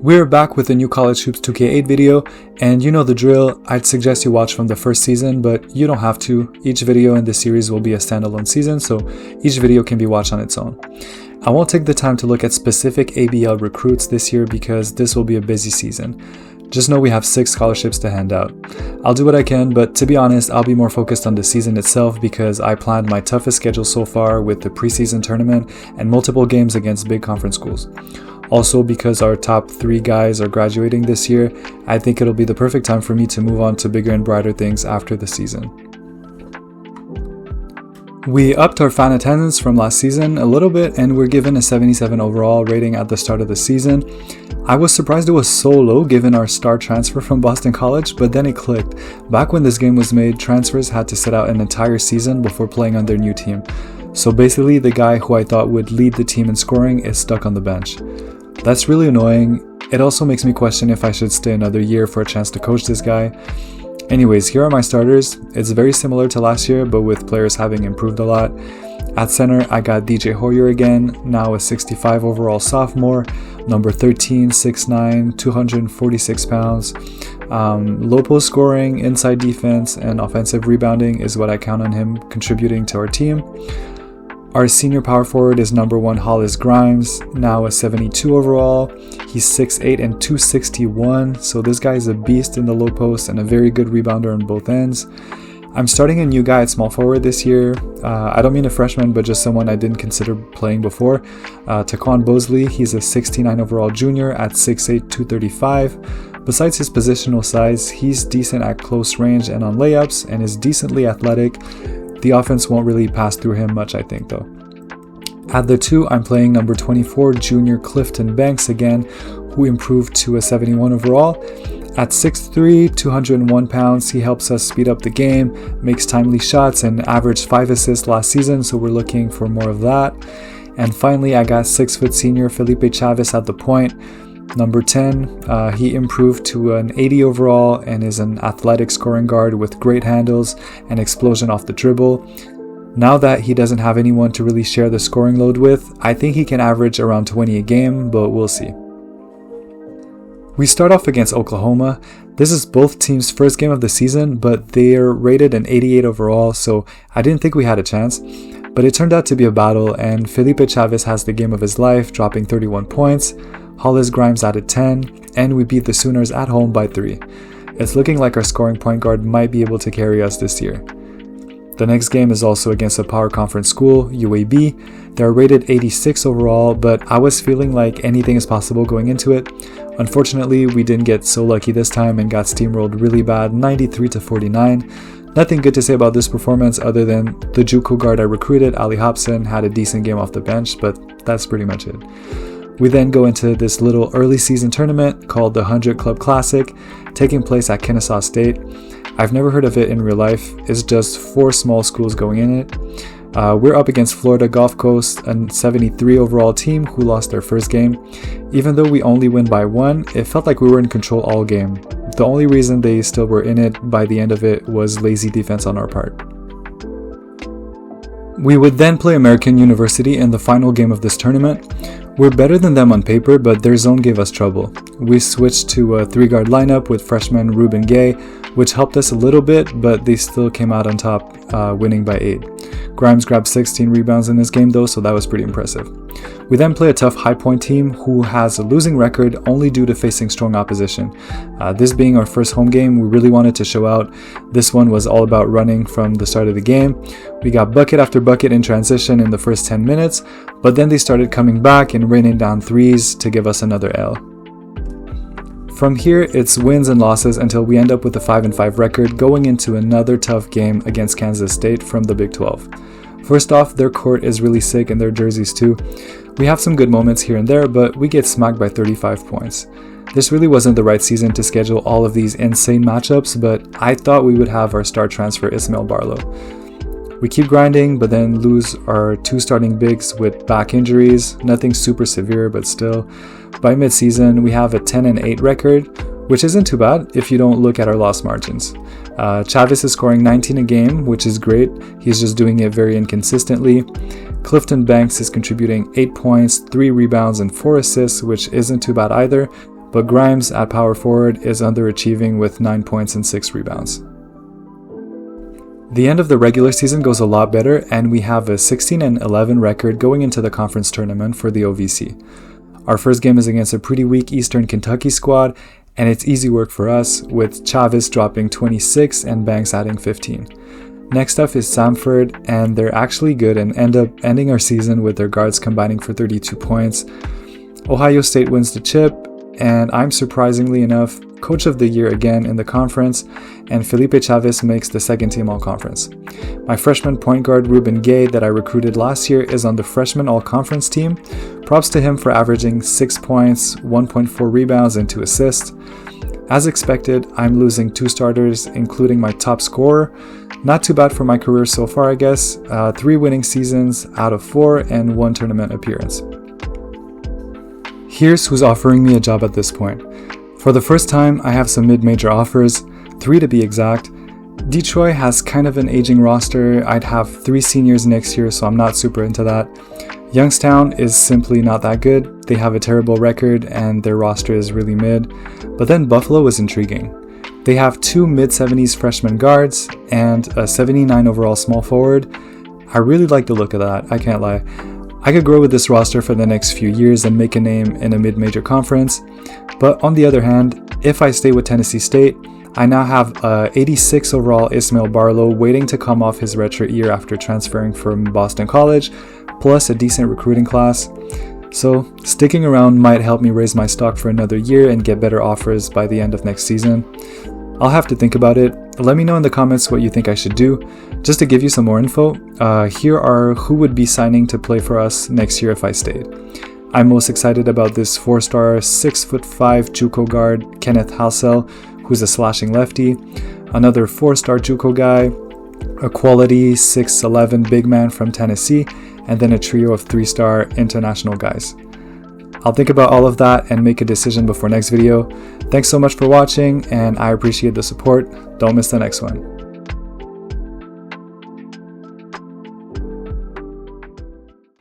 We're back with a new College Hoops 2K8 video, and you know the drill. I'd suggest you watch from the first season, but you don't have to. Each video in this series will be a standalone season, so each video can be watched on its own. I won't take the time to look at specific ABL recruits this year because this will be a busy season. Just know we have 6 scholarships to hand out. I'll do what I can, but to be honest, I'll be more focused on the season itself because I planned my toughest schedule so far with the preseason tournament and multiple games against big conference schools. Also, because our top 3 guys are graduating this year, I think it'll be the perfect time for me to move on to bigger and brighter things after the season. We upped our fan attendance from last season a little bit and we're given a 77 overall rating at the start of the season. I was surprised it was so low given our star transfer from Boston College, but then it clicked. Back when this game was made, transfers had to sit out an entire season before playing on their new team. So basically, the guy who I thought would lead the team in scoring is stuck on the bench. That's really annoying. It also makes me question if I should stay another year for a chance to coach this guy. Anyways, here are my starters. It's very similar to last year, but with players having improved a lot. At center, I got DJ Hoyer again, now a 65 overall sophomore, number 13, 6'9", 246 pounds. Low post scoring, inside defense, and offensive rebounding is what I count on him contributing to our team. Our senior power forward is number 1 Hollis Grimes, now a 72 overall. He's 6'8" and 261, so this guy is a beast in the low post and a very good rebounder on both ends. I'm starting a new guy at small forward this year. I don't mean a freshman, but just someone I didn't consider playing before. Taquan Bosley, he's a 69 overall junior at 6'8", 235. Besides his positional size, he's decent at close range and on layups and is decently athletic. The offense won't really pass through him much, I think, though. At the 2, I'm playing number 24 junior Clifton Banks again, who improved to a 71 overall. At 6'3", 201 pounds, he helps us speed up the game, makes timely shots, and averaged 5 assists last season, so we're looking for more of that. And finally, I got 6' senior Felipe Chavez at the point. Number 10, he improved to an 80 overall and is an athletic scoring guard with great handles and explosion off the dribble. Now that he doesn't have anyone to really share the scoring load with, I think he can average around 20 a game, but we'll see. We start off against Oklahoma. This is both teams' first game of the season, but they're rated an 88 overall, so I didn't think we had a chance. But it turned out to be a battle, and Felipe Chavez has the game of his life, dropping 31 points. Hollis Grimes added 10, and we beat the Sooners at home by 3. It's looking like our scoring point guard might be able to carry us this year. The next game is also against a power conference school, UAB. They're rated 86 overall, but I was feeling like anything is possible going into it. Unfortunately, we didn't get so lucky this time and got steamrolled really bad, 93-49. Nothing good to say about this performance other than the JUCO guard I recruited, Ali Hobson, had a decent game off the bench, but that's pretty much it. We then go into this little early season tournament called the 100 Club Classic, taking place at Kennesaw State. I've never heard of it in real life. It's just 4 small schools going in it. We're up against Florida Gulf Coast, a 73 overall team who lost their first game. Even though we only win by 1, it felt like we were in control all game. The only reason they still were in it by the end of it was lazy defense on our part. We would then play American University in the final game of this tournament. We're better than them on paper, but their zone gave us trouble. We switched to a 3-guard lineup with freshman Ruben Gay, which helped us a little bit, but they still came out on top, winning by 8. Grimes grabbed 16 rebounds in this game though, so that was pretty impressive. We then play a tough High Point team who has a losing record only due to facing strong opposition. This being our first home game, we really wanted to show out. This one was all about running from the start of the game. We got bucket after bucket in transition in the first 10 minutes, but then they started coming back and raining down threes to give us another L. From here, it's wins and losses until we end up with a 5-5 record going into another tough game against Kansas State from the Big 12. First off, their court is really sick and their jerseys too. We have some good moments here and there, but we get smacked by 35 points. This really wasn't the right season to schedule all of these insane matchups, but I thought we would have our star transfer Ismael Barlow. We keep grinding, but then lose our 2 starting bigs with back injuries, nothing super severe, but still. By mid-season, we have a 10-8 record, which isn't too bad if you don't look at our loss margins. Chavez is scoring 19 a game, which is great. He's just doing it very inconsistently. Clifton Banks is contributing 8 points, 3 rebounds, and 4 assists, which isn't too bad either. but Grimes at power forward is underachieving with 9 points and 6 rebounds. The end of the regular season goes a lot better, and we have a 16-11 record going into the conference tournament for the OVC. Our first game is against a pretty weak Eastern Kentucky squad, and it's easy work for us, with Chavez dropping 26 and Banks adding 15. Next up is Samford, and they're actually good and end up ending our season with their guards combining for 32 points. Ohio State wins the chip, and I'm surprisingly enough Coach of the Year again in the conference, and Felipe Chavez makes the second team all-conference. My freshman point guard Ruben Gay that I recruited last year is on the freshman all-conference team. Props to him for averaging 6 points, 1.4 rebounds, and 2 assists. As expected, I'm losing 2 starters, including my top scorer. Not too bad for my career so far, I guess. 3 winning seasons out of 4 and 1 tournament appearance. Here's who's offering me a job at this point. For the first time, I have some mid-major offers, 3 to be exact. Detroit has kind of an aging roster. I'd have 3 seniors next year, so I'm not super into that. Youngstown is simply not that good. They have a terrible record and their roster is really mid. But then Buffalo is intriguing. They have 2 mid-70s freshman guards and a 79 overall small forward. I really like the look of that, I can't lie. I could grow with this roster for the next few years and make a name in a mid-major conference. But on the other hand, if I stay with Tennessee State, I now have a 86 overall Ismail Barlow waiting to come off his redshirt year after transferring from Boston College, plus a decent recruiting class. So sticking around might help me raise my stock for another year and get better offers by the end of next season. I'll have to think about it. Let me know in the comments what you think I should do. Just to give you some more info, here are who would be signing to play for us next year if I stayed. I'm most excited about this 4-star, 6'5" JUCO guard, Kenneth Halsell, who's a slashing lefty, another 4-star JUCO guy, a quality 6'11" big man from Tennessee, and then a trio of 3-star international guys. I'll think about all of that and make a decision before next video. Thanks so much for watching, and I appreciate the support. Don't miss the next one.